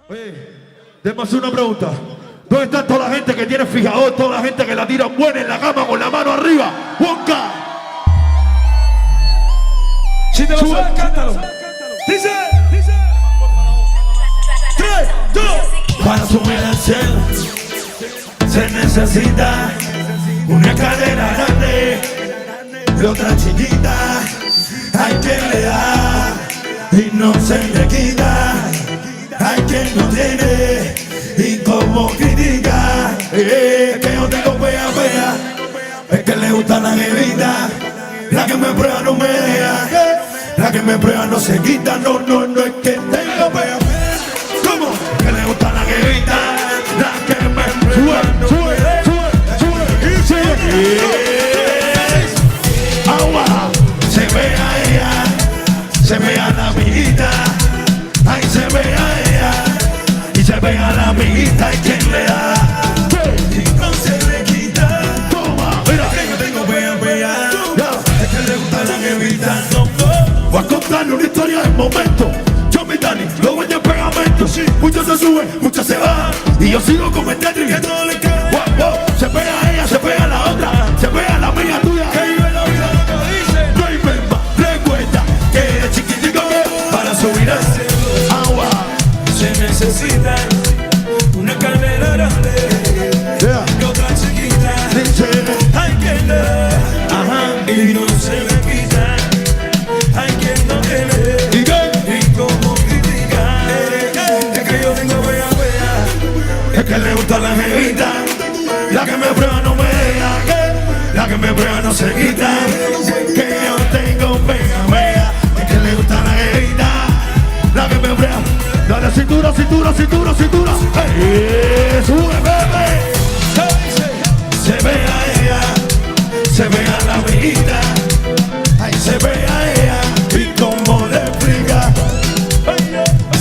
Oye, déjame hacer una pregunta. ¿Dónde está toda la gente que tiene fijador? Toda la gente que la tira buena en la cama con la mano arriba. ¡Wonka! Si te lo sabes, cántalo. Dice. 3, 2. Para subir al cielo se necesita una escalera grande y otra chiquita. Hay quien le da y no se le quita. Hay quien no tiene y como critica. Es que yo tengo fea. Es que le gusta la bebida. La que me prueba no me deja. La que me prueba no se quita. No, es que tengo fea. ¿Cómo? Que le gusta la bebida. La que me prueba no me deja. Agua. Se ve a ella. Se ve a la amiguita. Ahí se ve a ella. Y se ve a la amiguita. ¿Y quién le da? Y no se le quita. Toma, mira. Que yo tengo fea. Es que le gusta la bebida. No. Voy a contarle una historia del momento. Yo, mi Dani, lo voy a pegamento. Sí, muchos se suben, muchos se bajan. Y yo sigo con el teatro y que todo le queda. Wow. Se pega a ella, se pega a la otra. Se pega a la amiga tuya. Que vive la vida lo que dice. No hay verba, recuerda que eres chiquitico para subir al cielo. Agua. Se necesita una escalera grande y otra chiquita. Hay quien le da y no se le quita. Hay quien no tiene y como critica. Es que yo tengo fea. Es que le gusta la jevita. La que me prueba no me deja. La que me prueba no se quita. Que yo tengo fea. Es que le gusta la jevita. La que me prueba. Dale cintura. Hey, sube, bebé. Se ve a ella. Se ve a la amiguita. Ahí se ve a ella. Y como le explica.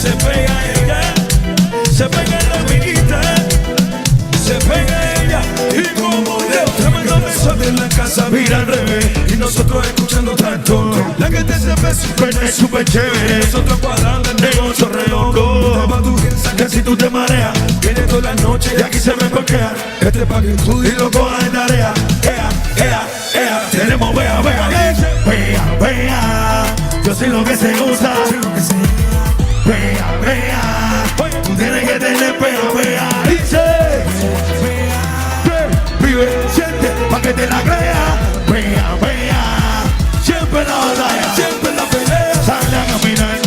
Se pega a ella, se pega a la amiguita, se pega a ella y como de otra manera besos en la casa mira al revés y nosotros escuchando tanto. La que te se ve súper chévere. nosotros cuadrando el negocio redondo. Tú piensas Que si tú te mareas, viene toda la noche y aquí se me parquea. este pa' que tú Y lo cojas en tarea. Tenemos vea. Yo soy lo que se usa. Vea. Tú tienes que tener vea. Dice. Vive, siente, pa' que te la crea. Vea. Siempre la batalla, siempre la pelea. Sale a caminar.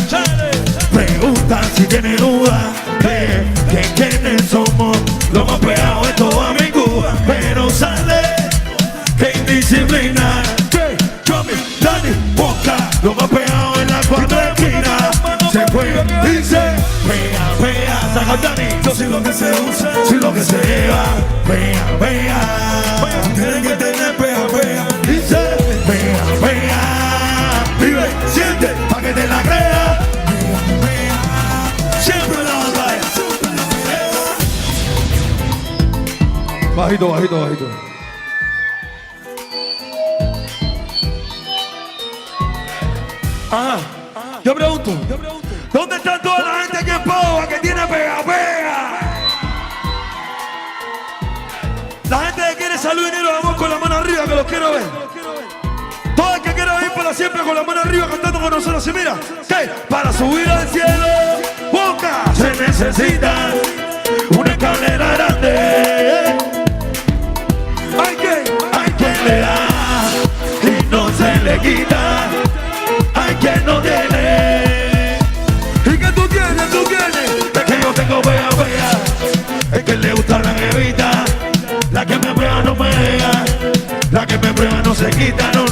Preguntan si tiene duda de quiénes somos. Lo más pegado de toda mi Cuba. Pero sale que indisciplina. Que Chomi, Dani, Wonka. Lo más pegado en la cuarta esquina. Se fue, dice, vea, saca Dani. yo soy lo que se usa, Soy lo que se lleva. Vea. tienes que tener pega. Dice, vea. Vive, siente, pa' que te la crea. Siempre la batalla. Bajito. Ajá. Yo pregunto, ¿dónde está toda la gente que es pobre, que tiene pega? La gente que quiere salud y dinero, vamos con la mano arriba, que los quiero ver. Todo el que quiera ir para siempre con la mano arriba cantando con nosotros. Y mira, ¿qué? Para subir al cielo, Wonka, se necesita una escalera grande. Hay quien le da y no se le quita. Hay quien no tiene. ¿Y que tú tienes? Es que yo tengo vea. Es que le gusta la bebida. La que me prueba no me deja. La que me prueba no se quita. No.